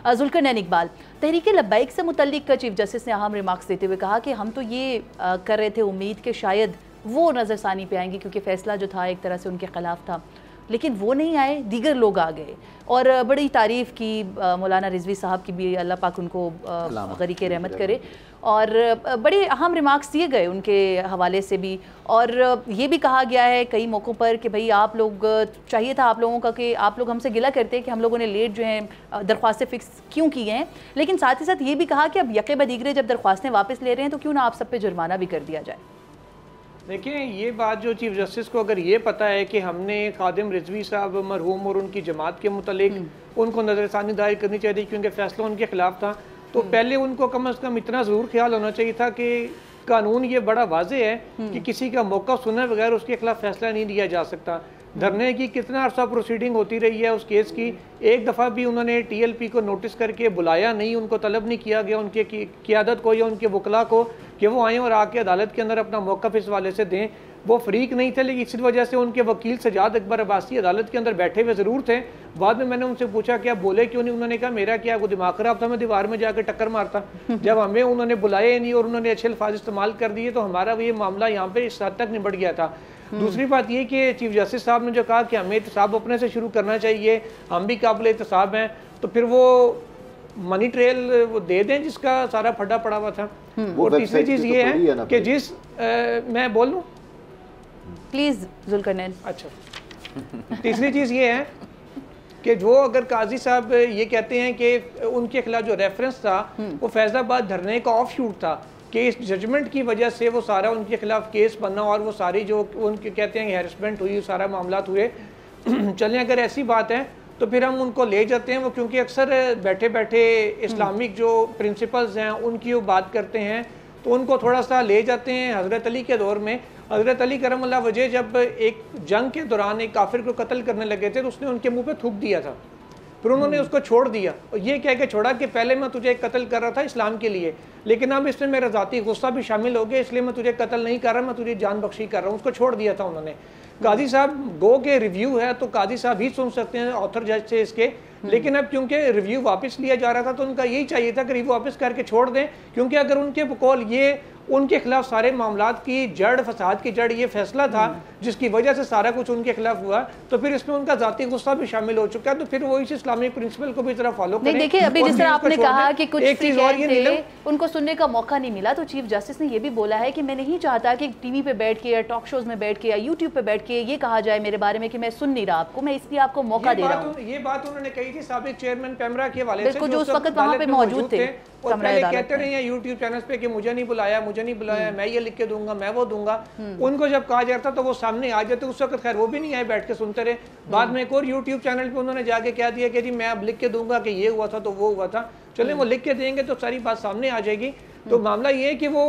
जुल्करनैन इकबाल, तहरीक लब्बैक से मुतल्लिक chief justice ने अहम रिमार्क्स देते हुए कहा कि हम तो ये कर रहे थे उम्मीद कि शायद वो नज़रसानी पे आएंगे क्योंकि फ़ैसला जो था एक तरह से उनके ख़िलाफ़ था, लेकिन वो नहीं आए, दीगर लोग आ गए। और बड़ी तारीफ़ की मौलाना रिजवी साहब की भी, अल्लाह पाक उनको गरीक़ रहमत करे, और बड़े अहम रिमार्क्स दिए गए उनके हवाले से भी। और ये भी कहा गया है कई मौक़ों पर कि भाई आप लोग, चाहिए था आप लोगों का कि आप लोग हमसे गिला करते कि हम लोगों ने लेट जो है दरख्वास्तें फ़िक्स क्यों की हैं, लेकिन साथ ही साथ ये भी कहा कि अब यके बदीगरे जब दरख्वास्तें वापस ले रहे हैं तो क्यों ना आप सब पे जुर्माना भी कर दिया जाए। देखिए, ये बात जो चीफ जस्टिस को अगर ये पता है कि हमने खादिम रिजवी साहब मरहूम और उनकी जमात के मुतल्लिक उनको नज़रसानी दायर करनी चाहिए क्योंकि फैसला उनके खिलाफ था, तो पहले उनको कम अज़ कम इतना ज़रूर ख्याल होना चाहिए था कि कानून ये बड़ा वाज़ेह है कि किसी का मौका सुने बगैर उसके खिलाफ फैसला नहीं दिया जा सकता। धरने की कितना अर्सा प्रोसीडिंग होती रही है उस केस की, एक दफ़ा भी उन्होंने TLP को नोटिस करके बुलाया नहीं, उनको तलब नहीं किया गया उनके क़ियादत को या उनके वकला को कि वो आएँ और आके अदालत के अंदर अपना मौक़िफ़ इस वाले से दें। वो फ़रीक नहीं थे, लेकिन इसी वजह से उनके वकील सजाद अकबर अब्बासी अदालत के अंदर बैठे हुए ज़रूर थे। बाद में मैंने उनसे पूछा कि आप बोले क्यों नहीं, उन्होंने कहा मेरा क्या, वो दिमाग ख़राब था, मैं दीवार में जाकर टक्कर मारता। जब हमें उन्होंने बुलाया नहीं और उन्होंने अच्छे अल्फाज इस्तेमाल कर दिए तो हमारा ये मामला यहाँ पर इस हद तक निबट गया था। दूसरी बात ये कि चीफ जस्टिस साहब ने जो कहा कि हमें एहतसाब अपने से शुरू करना चाहिए, हम भी काबिल एहतसाब हैं, तो फिर वो मनी ट्रेल वो दे दें जिसका सारा फटा पड़ा हुआ था। और तीसरी चीज़ ये है कि मैं बोल लूँ प्लीज़ जुल्करनैन। अच्छा, तीसरी चीज़ ये है कि जो अगर काजी साहब ये कहते हैं कि उनके खिलाफ जो रेफरेंस था वो फैज़ाबाद धरने का ऑफ शूट था कि इस जजमेंट की वजह से वो सारा उनके खिलाफ केस बना और वो सारी जो उनके कहते हैं हैरेसमेंट हुई, सारा मामला हुए। चलें, अगर ऐसी बात है तो फिर हम उनको ले जाते हैं, वो क्योंकि अक्सर बैठे बैठे इस्लामिक जो प्रिंसिपल्स हैं उनकी वो बात करते हैं, तो उनको थोड़ा सा ले जाते हैं। हज़रत अली के दौर में हज़रत अली करमल्लाह वजह जब एक जंग के दौरान एक काफिर को कत्ल करने लगे थे तो उसने उनके मुंह पे थूक दिया था, फिर उन्होंने उसको छोड़ दिया और ये कह के छोड़ा कि पहले मैं तुझे कत्ल कर रहा था इस्लाम के लिए, लेकिन अब इसमें मेरा ज़ाती गुस्सा भी शामिल हो गया, इसलिए मैं तुझे कत्ल नहीं कर रहा, मैं तुझे जान बख्शी कर रहा हूँ। उसको छोड़ दिया था उन्होंने। काजी साहब गो के रिव्यू है तो काजी साहब ही सुन सकते हैं ऑथर जज से इसके, लेकिन अब क्योंकि रिव्यू वापस लिया जा रहा था तो उनका यही चाहिए था कि रिव्यू वापस करके छोड़ दें, क्योंकि अगर उनके बकौल ये उनके खिलाफ सारे मामलात की जड़, फसाद की जड़ ये फैसला था जिसकी वजह से सारा कुछ उनके खिलाफ हुआ, तो फिर इसमें उनका जाती गुस्सा भी शामिल हो चुका है, तो फिर वो इस इस्लामिक प्रिंसिपल को भी जरा फॉलो करें। देखिए, अभी जिस तरह आपने कहा कि कुछ थे उनको सुनने का मौका नहीं मिला, तो चीफ जस्टिस ने ये भी बोला है कि मैं नहीं चाहता कि टीवी पे बैठ के या टॉक शोज में बैठ के या यूट्यूब पे बैठ के ये कहा जाए मेरे बारे में कि मैं सुन नहीं रहा आपको, मैं इसलिए आपको मौका दे रहा हूँ। ये बात उन्होंने कही थी साबिक चेयरमैन पैमरा के हवाले से जो उस वक्त वहाँ पे मौजूद थे और पहले कहते रहे हैं यूट्यूब चैनल्स पे कि मुझे नहीं बुलाया, मुझे नहीं बुलाया, मैं ये लिख के दूंगा, मैं वो दूंगा। उनको जब कहा जाता तो वो सामने आ जाते, उस वक्त खैर वो भी नहीं आए, बैठ के सुनते रहे। बाद में एक और यूट्यूब चैनल पे उन्होंने जाके कह दिया कि जी मैं अब लिख के दूंगा कि ये हुआ था तो वो हुआ था। चले, वो लिख के देंगे तो सारी बात सामने आ जाएगी। तो मामला ये है कि वो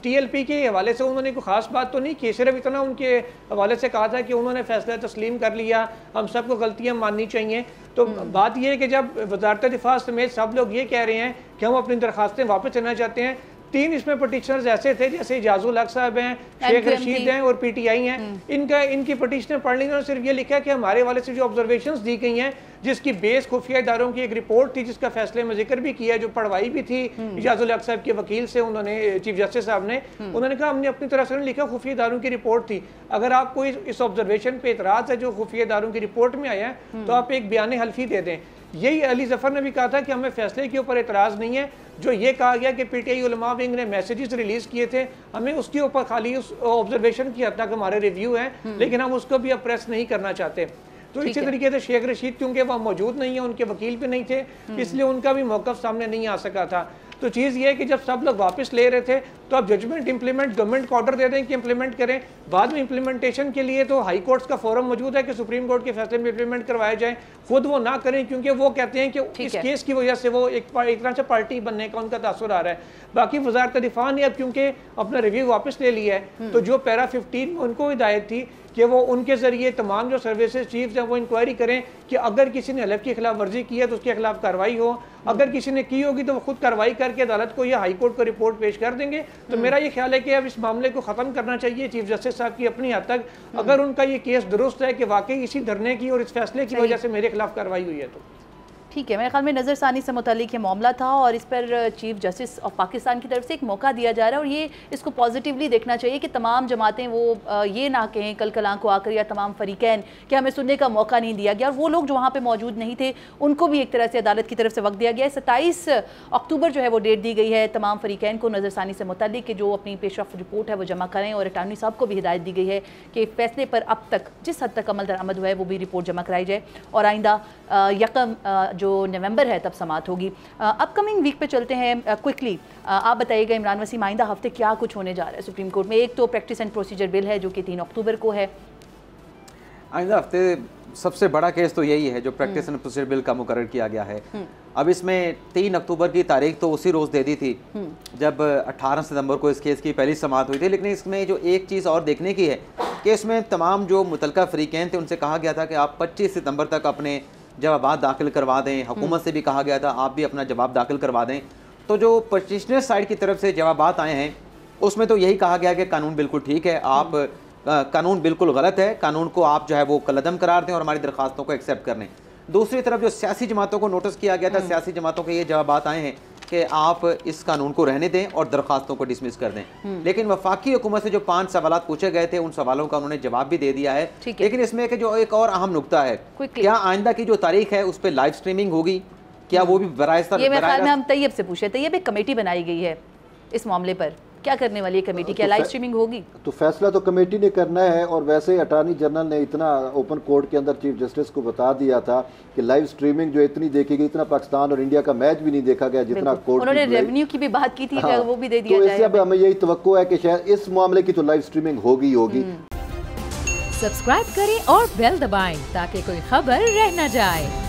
TLP के हवाले से उन्होंने कोई ख़ास बात तो नहीं की, सिर्फ इतना उनके हवाले से कहा था कि उन्होंने फैसला तस्लीम कर लिया, हम सबको गलतियाँ माननी चाहिए। तो बात यह है कि जब वजारत दिफा समेत सब लोग ये कह रहे हैं कि हम अपनी दरखास्तें वापस लेना चाहते हैं, 3 इसमें पटिशनर्स ऐसे थे जैसे इजाजुल हक साहब हैं, शेख रशीद हैं और PTI हैं। इनकी पटिशनें पढ़ ली, उन्होंने सिर्फ ये लिखा कि हमारे वाले से जो ऑब्जर्वेशंस दी गई हैं, जिसकी बेस खुफिया इदारों की एक रिपोर्ट थी जिसका फैसले में जिक्र भी किया, जो पढ़वाई भी थी इजाजुल हक साहब के वकील से, उन्होंने चीफ जस्टिस साहब ने उन्होंने कहा हमने अपनी तरफ से नहीं लिखा, खुफिया इदारों की रिपोर्ट थी। अगर आपको इस ऑब्जर्वेशन पे इतराज़ है जो खुफिया इदारों की रिपोर्ट में आया है तो आप एक बयान हल्फी दे दें। यही अली जफर ने भी कहा था कि हमें फैसले के ऊपर एतराज़ नहीं है, जो ये कहा गया कि PTI उलमा विंग ने मैसेजेस रिलीज़ किए थे, हमें उसके ऊपर खाली उस ऑब्जर्वेशन की हद तक हमारे रिव्यू हैं, लेकिन हम उसको भी अब प्रेस नहीं करना चाहते। तो इसी तरीके से शेख रशीद क्योंकि वह मौजूद नहीं है, उनके वकील भी नहीं थे, इसलिए उनका भी मौक़िफ़ सामने नहीं आ सका था। तो चीज़ ये है कि जब सब लोग वापस ले रहे थे तो अब जजमेंट इंप्लीमेंट गवर्नमेंट को ऑर्डर दे दें कि इंप्लीमेंट करें, बाद में इंप्लीमेंटेशन के लिए तो हाई कोर्ट्स का फोरम मौजूद है कि सुप्रीम कोर्ट के फैसले में इंप्लीमेंट करवाया जाए, खुद वो ना करें क्योंकि वो कहते हैं कि इस केस की वजह से वो एक तरह से पार्टी बनने का उनका तासुर आ रहा है। बाकी वजारत दिफा ने अब क्योंकि अपना रिव्यू वापस ले लिया है, तो जो पैरा 15 में उनको हिदायत थी कि वो उनके ज़रिए तमाम जो सर्विसेज चीफ्स हैं वो इंक्वायरी करें कि अगर किसी ने हलफ की खिलाफ वर्जी की है तो उसके खिलाफ कार्रवाई हो, अगर किसी ने की होगी तो वो खुद कार्रवाई करके अदालत को या हाई कोर्ट को रिपोर्ट पेश कर देंगे। तो मेरा ये ख्याल है कि अब इस मामले को ख़त्म करना चाहिए चीफ जस्टिस साहब की अपनी हद तक, अगर उनका ये केस दुरुस्त है कि वाकई इसी धरने की और इस फैसले की वजह से मेरे खिलाफ कार्रवाई हुई है तो। ठीक है, मेरे ख्याल में नज़रसानी से मुतालिक ये मामला था और इस पर चीफ जस्टिस ऑफ पाकिस्तान की तरफ से एक मौका दिया जा रहा है और ये इसको पॉजिटिवली देखना चाहिए कि तमाम जमातें वो ये ना कहें कल कलां को आकर या तमाम फरीकैन कि हमें सुनने का मौका नहीं दिया गया, और वो लोग जो वहाँ पर मौजूद नहीं थे उनको भी एक तरह से अदालत की तरफ से वक्त दिया गया है। 27 अक्टूबर जो है वो डेट दी गई है तमाम फरीकैन को नज़रसानी से मुतालिक कि जो अपनी पेशरफ रिपोर्ट है वो जमा करें, और अटॉर्नी साहब को भी हिदायत दी गई है कि फैसले पर अब तक जिस हद तक अमल दरामद हुआ है वो भी रिपोर्ट जमा कराई जाए और आइंदा यकम जो नवंबर है तब समात होगी। अपकमिंग वीक पे चलते हैं क्विकली। आप बताइएगा इमरान वसीम, आइंदा हफ्ते क्या कुछ होने जा रहा है सुप्रीम कोर्ट में? एक तो प्रैक्टिस एंड प्रोसीजर बिल है जो कि 3 अक्टूबर को है। आइंदा हफ्ते सबसे बड़ा केस तो यही है जो प्रैक्टिस एंड प्रोसीजर बिल का मुकर्रर किया गया है। अब इसमें 3 अक्टूबर की तारीख तो उसी रोज़ दे दी थी जब 18 सितंबर को इस केस की पहली समाअत हुई थी, लेकिन इसमें जो एक चीज़ और देखने की है कि इसमें तमाम जो मुतलका फरीकैन थे उनसे कहा गया था कि आप 25 सितंबर तक अपने जवाबात दाखिल करवा दें। हुकूमत से भी कहा गया था आप भी अपना जवाब दाखिल करवा दें। तो जो पटिशनर साइड की तरफ से जवाबात आए हैं उसमें तो यही कहा गया कि कानून बिल्कुल ठीक है, आप कानून बिल्कुल गलत है, कानून को आप जो है वो कलअदम करार दें और हमारी दरख्वास्तों को एक्सेप्ट कर लें। दूसरी तरफ जो सियासी जमातों को नोटिस किया गया था, सियासी जमातों के ये जवाबात आए हैं कि आप इस कानून को रहने दें और दरख्वास्तों को डिसमिस कर दें। लेकिन वफाकी हुकूमत से जो 5 सवाल पूछे गए थे उन सवालों का उन्होंने जवाब भी दे दिया है। लेकिन इसमें जो एक और अहम नुकता है, क्या आइंदा की जो तारीख है उस पर लाइव स्ट्रीमिंग होगी, क्या वो भी हम तैयब से पूछे। तैयब एक कमेटी बनाई गई है इस मामले पर, क्या करने वाली है कमेटी? क्या लाइव स्ट्रीमिंग होगी? तो फैसला तो कमेटी ने करना है, और वैसे अटॉर्नी जनरल ने इतना ओपन कोर्ट के अंदर चीफ जस्टिस को बता दिया था कि लाइव स्ट्रीमिंग जो इतनी देखी गई, इतना पाकिस्तान और इंडिया का मैच भी नहीं देखा गया जितना कोर्ट। उन्होंने रेवेन्यू की भी बात की थी, वो भी दे दिया जाए। तो इससे अब हमें यही तवक्को है कि शायद इस मामले की तो लाइव स्ट्रीमिंग होगी। सब्सक्राइब करें और बेल दबाएं ताकि कोई खबर रह न जाए।